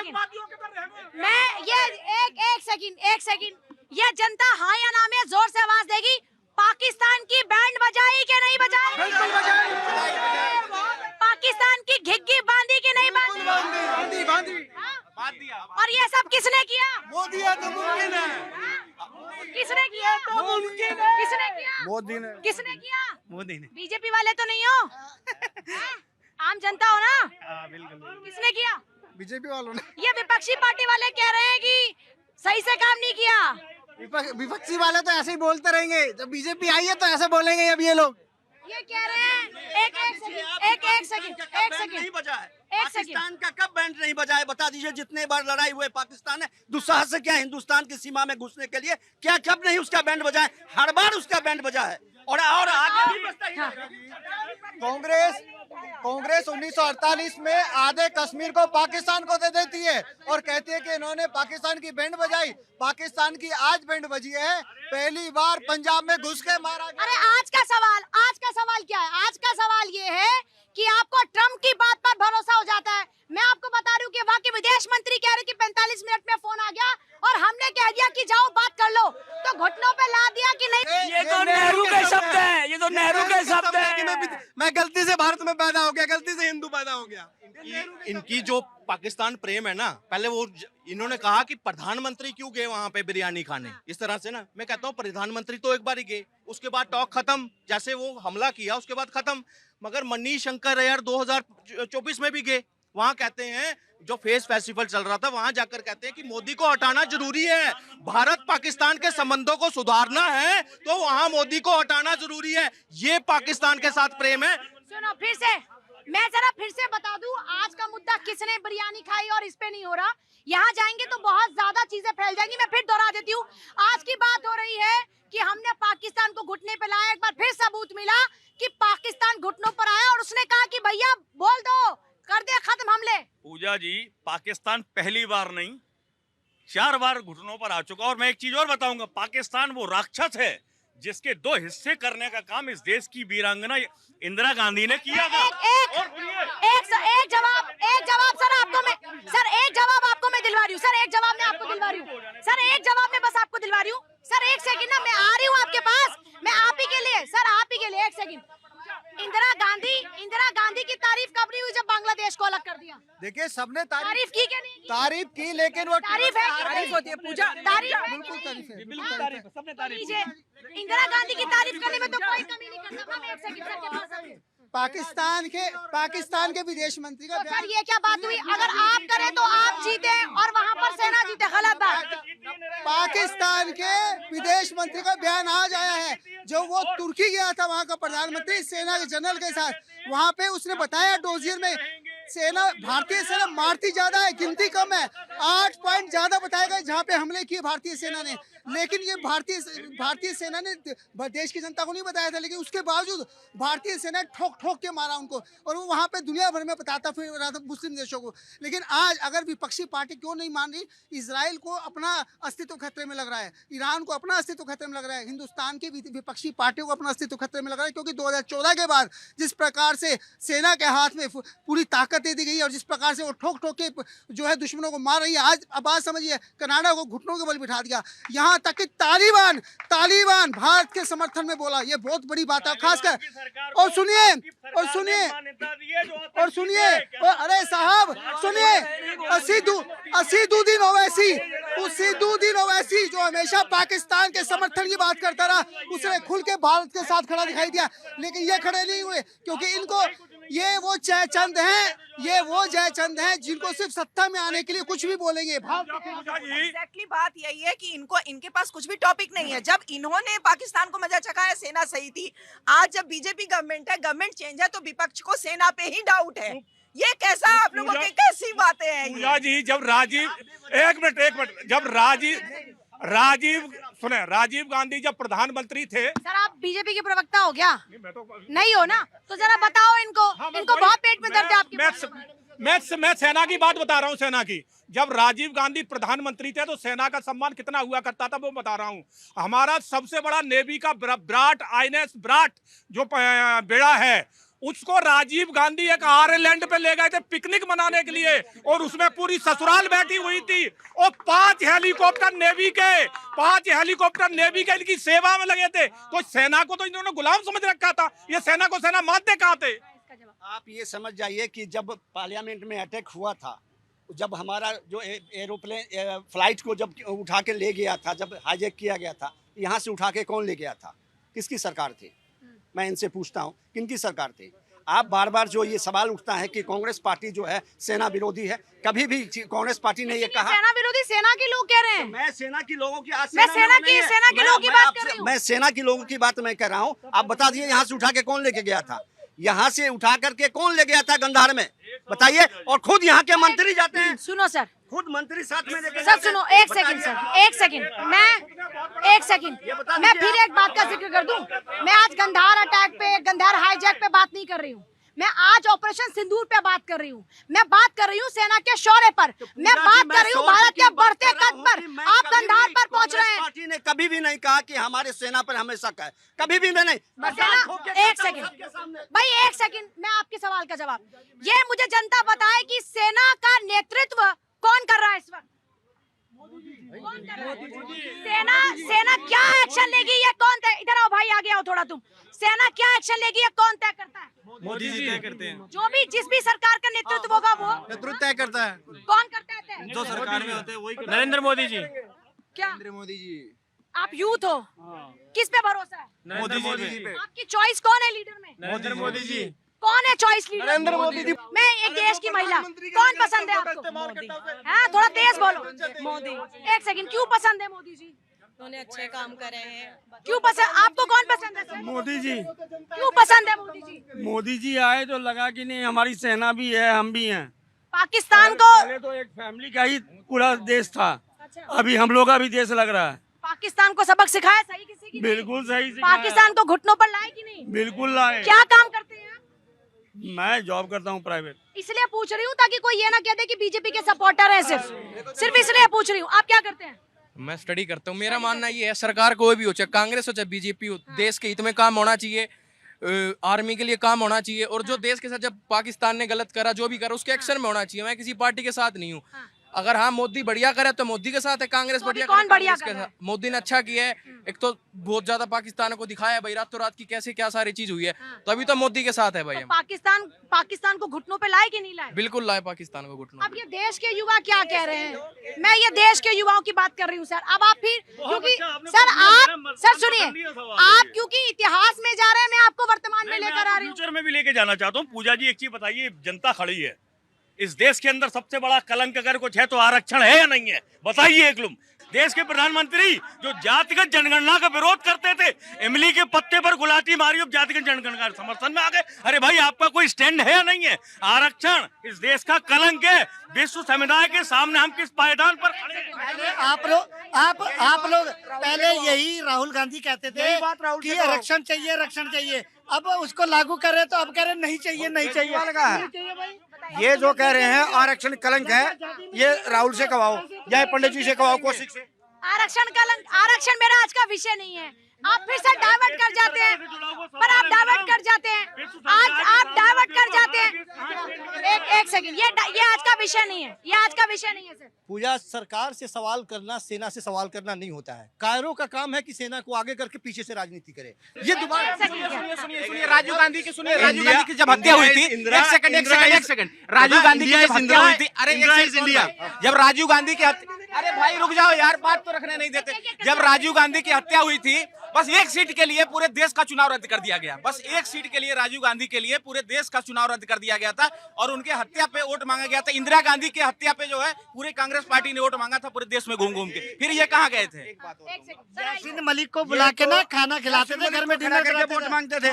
Second, मैं ये एक सेकंड, ये जनता हाँ या ना में जोर से आवाज देगी। पाकिस्तान की बैंड बजाई कि नहीं बजाई? पाकिस्तान की घिग्गी बांधी कि नहीं बांधी? बांधी। और ये सब किसने किया? मोदी है तो मुमकिन है। किसने किया? मुमकिन है। किसने किया? मोदी ने। किसने किया? मोदी ने। बीजेपी वाले तो नहीं हो? आम जनता हो ना? बिल्कुल। किसने किया? बीजेपी वालों ने। ये विपक्षी पार्टी वाले कह रहे हैं कि सही से काम नहीं किया। विपक्षी वाले तो ऐसे ही बोलते रहेंगे, जब बीजेपी आई है तो ऐसे बोलेंगे अब ये लोग। ये कह रहे हैं एक सेकंड नहीं बजा है। एक पाकिस्तान का कब बैंड नहीं बजा है? बता दीजिए। जितने बार लड़ाई हुए पाकिस्तान ने दुस्साहस से क्या हिंदुस्तान की सीमा में घुसने के लिए क्या कब नहीं उसका बैंड बजा है? हर बार उसका बैंड बजा है और आगे भी बजता ही रहेगा। कांग्रेस 1948 में आधे कश्मीर को पाकिस्तान को दे देती है और कहती है कि इन्होंने पाकिस्तान की बैंड बजाई। पाकिस्तान की आज बैंड बजी है, पहली बार पंजाब में घुस के मारा गया। अरे आज का सवाल क्या है? आज का सवाल ये है कि आपको ट्रम्प की बात पर भरोसा हो जाता है। मैं आपको बता रही हूँ कि वहाँ के विदेश मंत्री कह रहे कि 45 मिनट में फोन आ गया और हमने कह दिया कि जाओ बात कर लो, तो घुटनों पे ला दिया कि नहीं। ये तो नेहरू के शब्द हैं, ये तो नेहरू के शब्द हैं। मैं गलती से भारत में पैदा हो गया, गलती से हिंदू पैदा हो गया। इनकी जो पाकिस्तान प्रेम है ना, पहले वो इन्होंने कहा कि प्रधानमंत्री क्यों गए वहां पे बिरयानी खाने, इस तरह से ना। मैं कहता हूँ प्रधानमंत्री तो एक बार ही गए, उसके बाद टॉक खत्म। जैसे वो हमला किया उसके बाद खत्म। मगर मनीष शंकर अय्यर 2024 में भी गए, वहां कहते हैं जो फेस फेस्टिवल चल रहा था वहां जाकर कहते हैं कि मोदी को हटाना जरूरी है। भारत पाकिस्तान के संबंधों को सुधारना है तो वहां मोदी को हटाना जरूरी है। ये पाकिस्तान के साथ प्रेम है। सुनो फिर से बता दूं, आज का मुद्दा किसने बिरयानी खाई और इस पे नहीं हो रहा। यहाँ जाएंगे तो बहुत ज्यादा चीजें फैल जाएंगी। मैं फिर दोहरा देती हूँ, आज की बात हो रही है कि हमने पाकिस्तान को घुटने पे लाया। एक बार फिर सबूत मिला कि पाकिस्तान घुटनों पर आया और उसने कहा कि भैया बोल दो, कर दे खत्म हमले। पूजा जी, पाकिस्तान पहली बार नहीं 4 बार घुटनों पर आ चुका। और मैं एक चीज और बताऊंगा, पाकिस्तान वो राक्षस है जिसके 2 हिस्से करने का काम इस देश की वीरांगना इंदिरा गांधी ने किया था। एक जवाब सर एक जवाब आपको मैं दिलवा रही हूँ। सर एक जवाब मैं आपको दिलवा रही हूँ। सर एक जवाब मैं बस आपको दिलवा रही हूँ। सर एक सेकंड ना, मैं आ रही हूँ आपके पास। मैं आप ही के लिए सर, आप ही के लिए एक सेकंड। इंदिरा गांधी की तारीफ कब नहीं हुई जब बांग्लादेश को अलग कर दिया? देखिए सबने तारीफ की क्या नहीं की? तारीफ की, लेकिन वो तारीफ है, तारीफ होती है पूजा, तारीफ है, बिल्कुल तारीफ है, बिल्कुल तारीफ है, सबने तारीफ कीजिए। इंदिरा गांधी की तारीफ करने में तो कोई कमी नहीं करता। मैं एक सेकंड सर के पास आती हूँ। पाकिस्तान के विदेश मंत्री का तो सर ये क्या बात हुई? अगर आप करें तो आप जीते और वहाँ पर सेना जीते, गलत बात। पाकिस्तान के विदेश मंत्री का बयान आज आया है। जो वो तुर्की गया था, वहाँ का प्रधानमंत्री सेना के जनरल के साथ, वहाँ पे उसने बताया डोजियर में सेना, भारतीय सेना मारती ज्यादा है, गिनती कम है। 8 पॉइंट ज्यादा बताए गए जहाँ पे हमले किए भारतीय सेना ने। लेकिन ये भारतीय सेना ने देश की जनता को नहीं बताया था, लेकिन उसके बावजूद भारतीय सेना ठोक के मारा उनको। और वो वहाँ पे दुनिया भर में बताता फिर रहा था मुस्लिम देशों को। लेकिन आज अगर विपक्षी पार्टी क्यों नहीं मान रही? इजराइल को अपना अस्तित्व खतरे में लग रहा है, ईरान को अपना अस्तित्व खतरे में लग रहा है, हिंदुस्तान की विपक्षी पार्टियों को अपना अस्तित्व खतरे में लग रहा है। क्योंकि 2014 के बाद जिस प्रकार से सेना के हाथ में पूरी ताकत दे दी गई और जिस प्रकार से वो ठोक के जो है दुश्मनों को मार रही है, आज अब बात समझिए, कनाडा को घुटनों के बल बिठा दिया। यहाँ तक कि तालिबान भारत के समर्थन में बोला। ये बहुत बड़ी बात है। खासकर और सुनिए अरे साहब सुनिए, असीदुद्दीन ओवैसी जो हमेशा पाकिस्तान के समर्थन की बात करता रहा, उसने खुल के भारत के साथ खड़ा दिखाई दिया। लेकिन ये खड़े नहीं हुए क्योंकि इनको ये वो जयचंद हैं जिनको सिर्फ सत्ता में आने के लिए कुछ भी बोलेंगे। एग्जैक्टली बात यही है कि इनके पास कुछ भी टॉपिक नहीं है। जब इन्होंने पाकिस्तान को मजा चखाया, सेना सही थी। आज जब बीजेपी गवर्नमेंट है, गवर्नमेंट चेंज है, तो विपक्ष को सेना पे ही डाउट है। ये कैसा आप लोगों की कैसी बातें हैं? पूजा जी, जब एक मिनट जब राजीव गांधी जब प्रधानमंत्री थे। सर आप बीजेपी के प्रवक्ता हो क्या? नहीं हो ना, तो जरा बताओ इनको बहुत पेट में दर्द है आपके। मैं सेना की बात बता रहा हूँ। सेना की, जब राजीव गांधी प्रधानमंत्री थे तो सेना का सम्मान कितना हुआ करता था वो बता रहा हूँ। हमारा सबसे बड़ा नेवी का ब्राट INS ब्राट जो बेड़ा है उसको राजीव गांधी एक आयरलैंड पे ले गए थे पिकनिक मनाने के लिए, और उसमें पूरी ससुराल बैठी हुई थी, और 5 हेलीकॉप्टर नेवी के इनकी सेवा में लगे थे। तो सेना को तो इन्होंने गुलाम समझ रखा था, ये सेना को सेना मानते कहाँ थे? आप ये समझ जाइए कि जब पार्लियामेंट में अटैक हुआ था, जब हमारा जो एरोप्लेन फ्लाइट को जब उठा के ले गया था, जब हाईजैक किया गया था, यहाँ से उठा के कौन ले गया था? किसकी सरकार थी? मैं इनसे पूछता हूँ, किनकी सरकार थी? आप बार बार जो ये सवाल उठता है कि कांग्रेस पार्टी जो है सेना विरोधी है, कभी भी कांग्रेस पार्टी ने ये कहा। सेना विरोधी सेना के लोग कह रहे हैं। मैं सेना की लोगों की आज मैं सेना के लोगों की बात कर रही हूँ। मैं सेना की लोगों की बात मैं कर रहा हूँ। आप बता दिए यहाँ से उठा के कौन लेके गया था? यहाँ से उठा करके कौन ले गया था गंधार में? बताइए। और खुद यहाँ के मंत्री जाते हैं, सुनो सर, खुद मंत्री साथ में लेके सर सुनो, एक सेकंड सर, मैं फिर एक बात का जिक्र कर दूं। मैं आज गंधार अटैक पे, गंधार हाईजैक पे बात नहीं कर रही हूँ। मैं आज ऑपरेशन सिंदूर पे बात कर रही हूँ। मैं बात कर रही हूँ सेना के शौर्य पर। मैं बात कर रही हूँ भारत के बढ़ते कद पर। आप गंधार पर पहुंच रहे हैं। पार्टी ने कभी भी नहीं कहा कि हमारे सेना पर हमें शक है, कभी भी नहीं। एक सेकंड भाई, एक सेकंड, मैं आपके सवाल का जवाब, ये मुझे जनता बताए कि सेना का नेतृत्व कौन कर रहा है इस वक्त? कौन कर रहा है? सेना क्या एक्शन लेगी ये कौन तय? इधर आओ भाई, आगे आओ थोड़ा तुम। सेना क्या एक्शन लेगी ये कौन तय करता है? मोदी जी तय करते हैं। जो भी जिस भी सरकार का नेतृत्व होगा वो नेतृत्व तय करता है। कौन करता है तय? जो सरकार में होते हैं वही। नरेंद्र मोदी जी। क्या नरेंद्र मोदी जी। आप यूथ हो, किस पे भरोसा है? मोदी जी पे। आपकी चॉइस कौन है लीडर में? नरेंद्र मोदी जी। कौन है चॉइस लीडर? नरेंद्र मोदी जी। मैं एक देश की महिला, कौन पसंद है आपको? मोदी। हाँ, थोड़ा तेज बोलो। मोदी। एक सेकंड, क्यों पसंद है मोदी जी? उन्होंने अच्छे काम करे हैं। क्यों पसंद? आपको कौन पसंद है सर? मोदी जी। क्यों पसंद है मोदी जी? मोदी जी आए तो लगा कि नहीं हमारी सेना भी है, हम भी हैं। पाकिस्तान को, पहले तो एक फैमिली का ही पूरा देश था, अभी हम लोग का भी देश लग रहा है। पाकिस्तान को सबक सिखाया सही किसी की? बिल्कुल सही सिखाया। पाकिस्तान को घुटनों पर लाए कि नहीं? बिल्कुल लाए। क्या काम करते हैं आप? मैं जॉब करता हूँ प्राइवेट। इसलिए पूछ रही हूँ ताकि कोई ये ना कह दे कि बीजेपी के सपोर्टर हैं। सिर्फ इसलिए पूछ रही हूँ। आप क्या करते हैं? मैं स्टडी करता हूँ। मेरा मानना ये है, सरकार कोई भी हो, चाहे कांग्रेस हो चाहे बीजेपी हो, देश के हित में काम होना चाहिए, आर्मी के लिए काम होना चाहिए, और जो देश के साथ जब पाकिस्तान ने गलत करा, जो भी करा, उसके एक्शन में होना चाहिए। मैं किसी पार्टी के साथ नहीं हूँ। अगर हाँ मोदी बढ़िया करे तो मोदी के साथ है, कांग्रेस बढ़िया करे कौन बढ़िया कांग्रेस के साथ। मोदी ने अच्छा किया है, एक तो बहुत ज्यादा पाकिस्तान को दिखाया है भाई, रातों रात की कैसे क्या सारी चीज हुई है, तो अभी तो मोदी के साथ है भाई। हम पाकिस्तान को घुटनों पे लाए कि नहीं लाए? बिल्कुल लाए पाकिस्तान को घुटनों। अब ये देश के युवा क्या कह रहे हैं? मैं ये देश के युवाओं की बात कर रही हूँ सर। अब आप फिर, क्योंकि सर सुनिए, आप क्योंकि इतिहास में जा रहे हैं, मैं आपको वर्तमान में लेकर आ रही हूँ। फ्यूचर में भी लेके जाना चाहता हूँ। पूजा जी एक चीज बताइए, जनता खड़ी है, इस देश के अंदर सबसे बड़ा कलंक अगर कुछ है तो आरक्षण है या नहीं है? बताइए एक लुम। देश के प्रधानमंत्री जो जातिगत जनगणना का विरोध करते थे, इमली के पत्ते पर गुलाटी मारी, अब जातिगत जनगणना का समर्थन में आ गए। अरे भाई, आपका कोई स्टैंड है या नहीं है? आरक्षण इस देश का कलंक है। विश्व समुदाय के सामने हम किस पायदान पर खड़े हैं? आप लोग पहले यही राहुल गांधी कहते थे कि आरक्षण चाहिए, आरक्षण चाहिए। अब उसको लागू करे तो अब कह रहे नहीं चाहिए, नहीं चाहिए। ये जो कह रहे हैं आरक्षण कलंक है, ये राहुल से करवाओ या पंडित जी से करवाओ, कौशिक से। आरक्षण कलंक, आरक्षण मेरा आज का विषय नहीं है। आप फिर से डाइवर्ट कर जाते हैं, पर आप डाइवर्ट कर जाते हैं। आज आप डाइवर्ट कर जाते हैं। एक सेकंड, ये आज का विषय नहीं है, ये आज का विषय नहीं है सर। पूजा, सरकार से सवाल करना सेना से सवाल करना नहीं होता है। कायरों का काम है कि सेना को आगे करके पीछे से राजनीति करे। ये दोबारा सुनिए राजीव गांधी की, सुनिए राजीव गांधी की जब हत्या हुई थी, एक सेकंड, राजीव गांधी की जब हत्या हुई थी, अरे जब राजीव गांधी की हत्या, अरे भाई रुक जाओ यार, बात तो रखने नहीं देते। जब राजीव गांधी की हत्या हुई थी, बस एक सीट के लिए पूरे देश का चुनाव रद्द कर दिया गया। बस एक सीट के लिए राजीव गांधी के लिए पूरे देश का चुनाव रद्द कर दिया गया था, और उनके हत्या पे वोट मांगा गया था। इंदिरा गांधी की हत्या पे जो है पूरे कांग्रेस पार्टी ने वोट मांगा था पूरे देश में घूम घूम के। फिर ये कहाँ गए थे? यासीन मलिक को बुला के ना खाना खिलाते थे, घर में डिनर करके वोट मांगते थे।